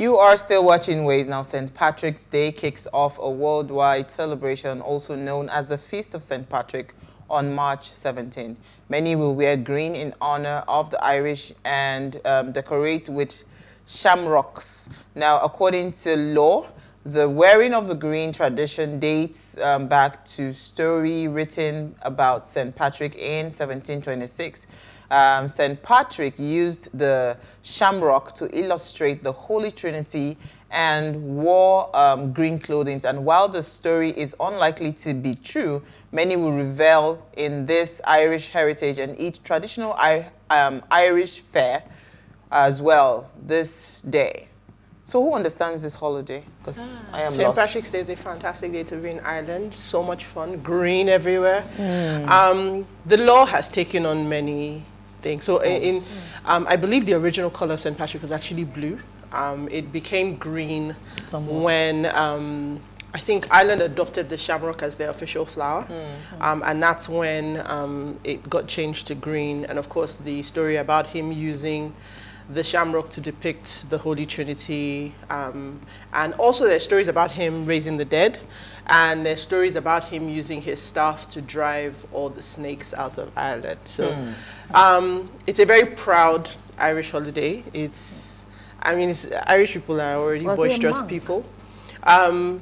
You are still watching Ways. Now, St. Patrick's Day kicks off a worldwide celebration, also known as the Feast of St. Patrick, on March 17. Many will wear green in honor of the Irish and decorate with shamrocks. Now, according to law, the wearing of the green tradition dates back to story written about St. Patrick in 1726. St. Patrick used the shamrock to illustrate the Holy Trinity and wore green clothing. And while the story is unlikely to be true, many will revel in this Irish heritage and eat traditional Irish fare as well this day. So who understands this holiday? Because I am lost. St. Patrick's Day is a fantastic day to be in Ireland. So much fun, green everywhere. The law has taken on many things. So I believe the original color of St. Patrick was actually blue. It became green when I think Ireland adopted the shamrock as their official flower. And that's when it got changed to green. And of course, the story about him using the shamrock to depict the Holy Trinity. And also there's stories about him raising the dead. And there's stories about him using his staff to drive all the snakes out of Ireland. So it's a very proud Irish holiday. Irish people are already boisterous people.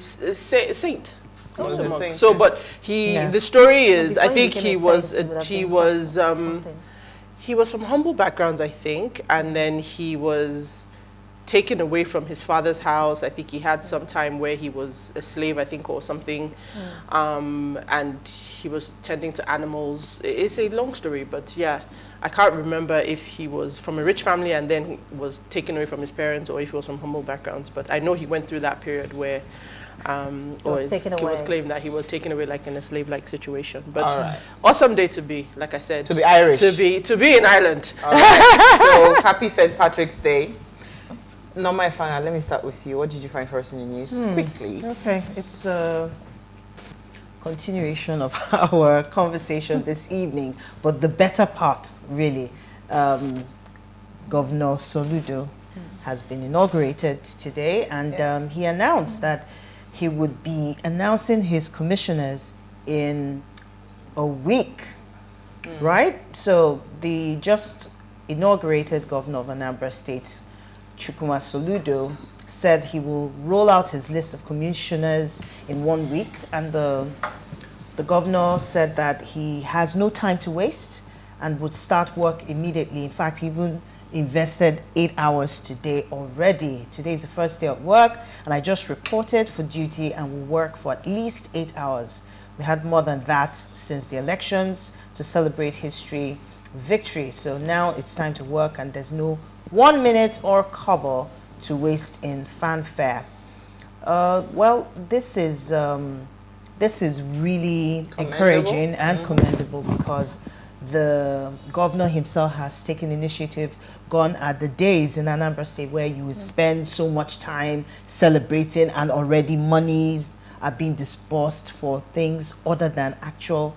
Saint. So, but the story is, I think he was from humble backgrounds, I think, and then he was taken away from his father's house. I think he had some time where he was a slave, I think, or something, and he was tending to animals. It's a long story, but yeah, I can't remember if he was from a rich family and then was taken away from his parents, or if he was from humble backgrounds. But I know he went through that period where it was claimed that he was taken away like in a slave-like situation. But awesome day to be, like I said, to be Irish, to be in Ireland. All right. So happy St. Patrick's Day. Norma Ifanga, let me start with you. What did you find first in the news? Quickly. Okay, it's a continuation of our conversation this evening, but the better part, really. Governor Soludo has been inaugurated today, and he announced that he would be announcing his commissioners in a week, right? So the just inaugurated governor of Anambra State, Chukwuma Soludo, said he will roll out his list of commissioners in 1 week, and the governor said that he has no time to waste and would start work immediately. In fact, he even invested 8 hours today already. Today is the first day of work, and I just reported for duty and will work for at least 8 hours. We had more than that since the elections to celebrate history victory. So now it's time to work, and there's no 1 minute or kobo to waste in fanfare. Well, this is really encouraging and commendable, because the governor himself has taken initiative. Gone are the days in Anambra State where you would spend so much time celebrating and already monies are being disbursed for things other than actual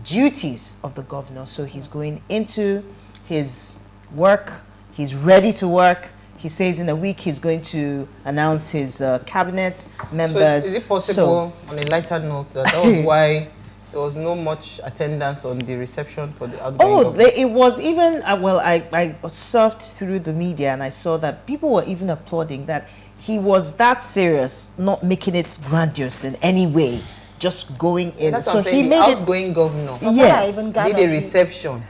duties of the governor. So he's going into his work. He's ready to work. He says in a week he's going to announce his cabinet members. So is it possible, on a lighter note, that was why there was no much attendance on the reception for the outgoing it was even, I surfed through the media and I saw that people were even applauding that he was that serious, not making it grandiose in any way, just going in. That's what I'm saying, the outgoing governor did a reception.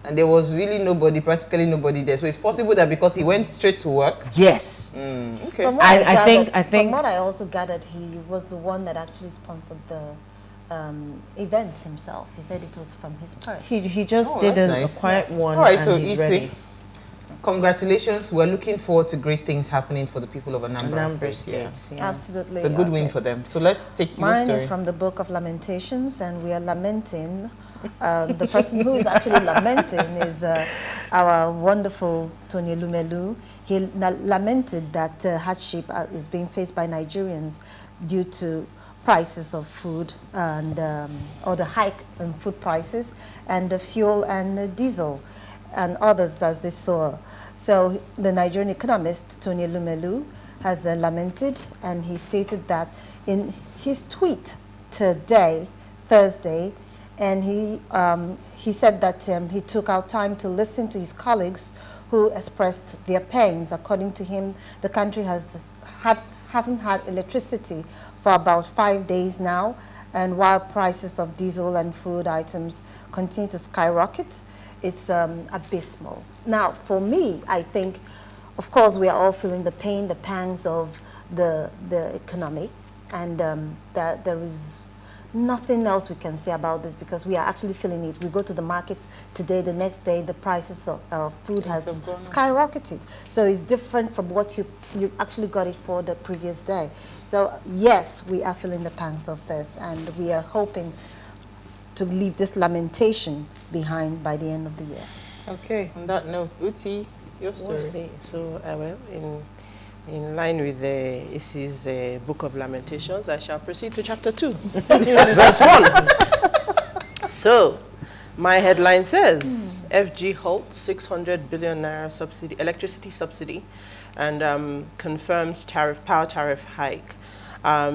And there was really nobody, practically nobody there. So it's possible that because he went straight to work. Yes. Okay. From what I think. From what I also gathered, he was the one that actually sponsored the event himself. He said it was from his purse. He just did a quiet one. All right, so he's easy. ready. Congratulations. We're looking forward to great things happening for the people of Anambra State. Yeah. Absolutely. It's a good win for them. So let's take your Mine story. is from the book of Lamentations, and we are lamenting. The person who is actually lamenting is our wonderful Tony Elumelu. He lamented that hardship is being faced by Nigerians due to prices of food and or the hike in food prices and the fuel and diesel and others as they soar. So the Nigerian economist Tony Elumelu has lamented, and he stated that in his tweet today, Thursday, and he said that he took out time to listen to his colleagues who expressed their pains. According to him, the country hasn't had electricity for about 5 days now, and while prices of diesel and food items continue to skyrocket, it's abysmal. Now, for me, I think, of course, we are all feeling the pain, the pangs of the economy, and that there is nothing else we can say about this because we are actually feeling it. We go to the market today, the next day, the prices of food has skyrocketed. So it's different from what you actually got it for the previous day. So yes, we are feeling the pangs of this, and we are hoping to leave this lamentation behind by the end of the year. Okay, on that note, Uti, your story. So, well, in line with this is a book of lamentations, I shall proceed to chapter 2, verse 1. So, my headline says, FG Halts 600 billion naira subsidy, electricity subsidy, and confirms power tariff hike.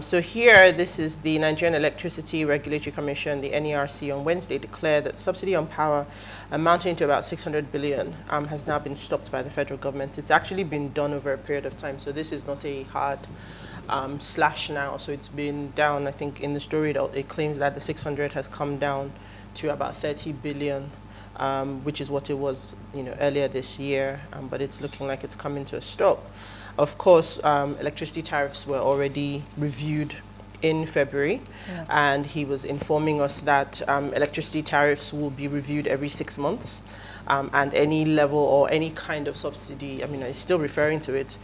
So here, this is the Nigerian Electricity Regulatory Commission, the NERC, on Wednesday declared that subsidy on power amounting to about 600 billion has now been stopped by the federal government. It's actually been done over a period of time, so this is not a hard slash now. So it's been down, I think in the story it claims that the 600 has come down to about 30 billion, which is what it was earlier this year, but it's looking like it's coming to a stop. Of course, electricity tariffs were already reviewed in February, and he was informing us that electricity tariffs will be reviewed every 6 months, and any level or any kind of subsidy, I mean, I'm still referring to it,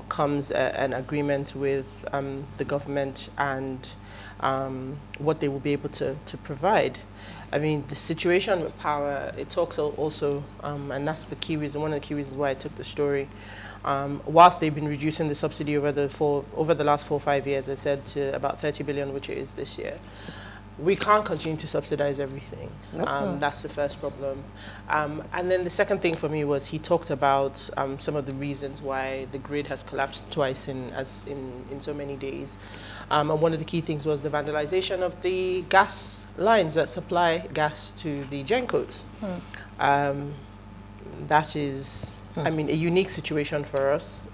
comes an agreement with the government and what they will be able to provide. I mean, the situation with power, it talks also, and that's the key reason, one of the key reasons why I took the story. Whilst they've been reducing the subsidy over the last 4 or 5 years, I said, to about 30 billion, which it is this year, we can't continue to subsidize everything. That's the first problem. And then the second thing for me was he talked about some of the reasons why the grid has collapsed twice in so many days. And one of the key things was the vandalization of the gas lines that supply gas to the GenCos. That is, I mean, a unique situation for us.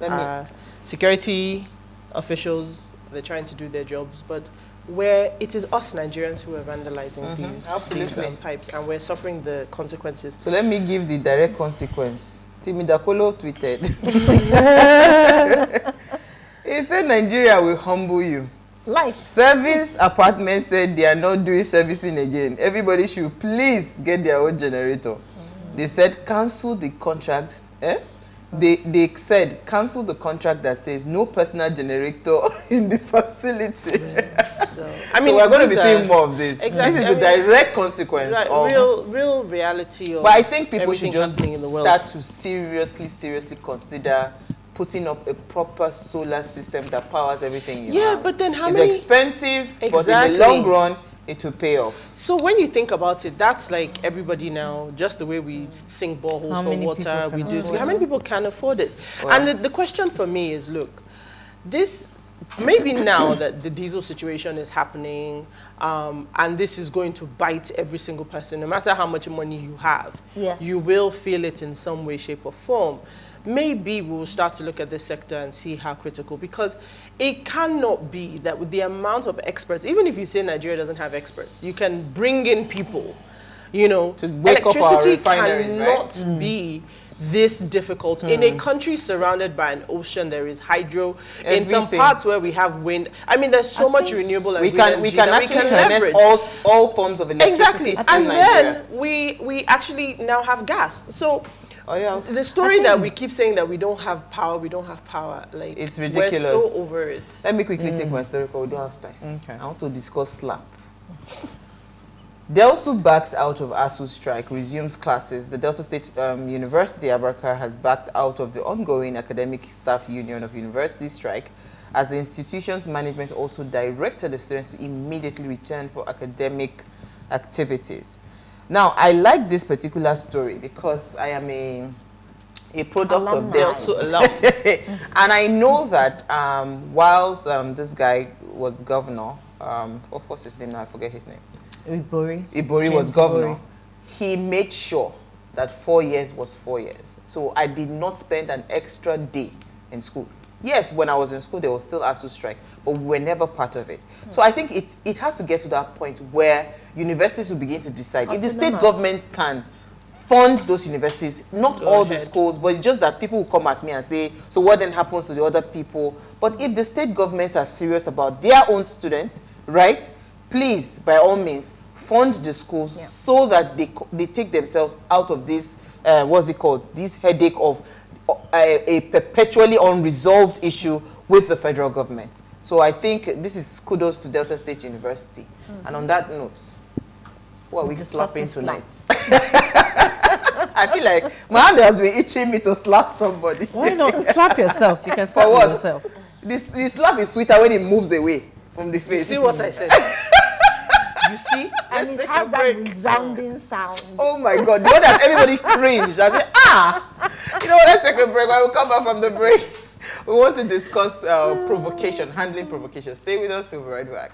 Security officials, they're trying to do their jobs, but where it is us Nigerians who are vandalizing these pipes, and we're suffering the consequences. So let me give the direct consequence. Timidakolo tweeted. He said Nigeria will humble you. Life. Service apartment said they are not doing servicing again. Everybody should please get their own generator. They said cancel the contract. They said cancel the contract that says no personal generator in the facility. I mean, so we're going to be seeing more of this. Exactly. This is the direct consequence of real reality of. But I think people should just start to seriously consider putting up a proper solar system that powers everything in your house. But then how it's many? It's expensive, but in the long run, it will pay off. So when you think about it, that's like everybody now, just the way we sink boreholes for water, we do. How many people can afford it? Well, and the question for me is, look, this, maybe now that the diesel situation is happening, and this is going to bite every single person, no matter how much money you have, you will feel it in some way, shape or form. Maybe we'll start to look at this sector and see how critical, because it cannot be that with the amount of experts, even if you say Nigeria doesn't have experts, you can bring in people, to wake up our refineries, cannot be this difficult. In a country surrounded by an ocean, there is hydro. Everything. In some parts where we have wind, I mean, there's so much renewable energy. We can actually harness all forms of electricity. Exactly, and then we actually now have gas. So. The story that we keep saying that we don't have power, like, it's ridiculous. We're so over it. Let me quickly take my story, but we don't have time. Okay. I want to discuss SLAP. Delsu backs out of ASU strike, resumes classes. The Delta State University, Abraka, has backed out of the ongoing Academic Staff Union of University strike, as the institution's management also directed the students to immediately return for academic activities. Now, I like this particular story because I am a a product of Alumni. their They're school. so allowed. And I know that whilst this guy was governor, what's his name now? I forget his name. Ibori. Ibori James was governor. Ibori. He made sure that 4 years was 4 years. So I did not spend an extra day in school. Yes, when I was in school, there was still ASU strike, but we were never part of it. So I think it has to get to that point where universities will begin to decide. If the state Autonomous. government can fund those universities, not Go all the ahead. schools, but it's just that people will come at me and say, so what then happens to the other people? But if the state governments are serious about their own students, right, please, by all means, fund the schools so that they take themselves out of this, what's it called, this headache of a perpetually unresolved issue with the federal government. So I think this is kudos to Delta State University. And on that note, what are we slapping tonight? I feel like my hand has been itching me to slap somebody. Why not slap yourself? You can slap what? yourself. This slap is sweeter when it moves away from the You face. see what I said? You see? And it take has a that break. resounding sound. Oh my God, the one that everybody cringed. I said, you know what, let's take a break. When we come back from the break, we want to discuss provocation, handling provocation. Stay with us, we'll be right back.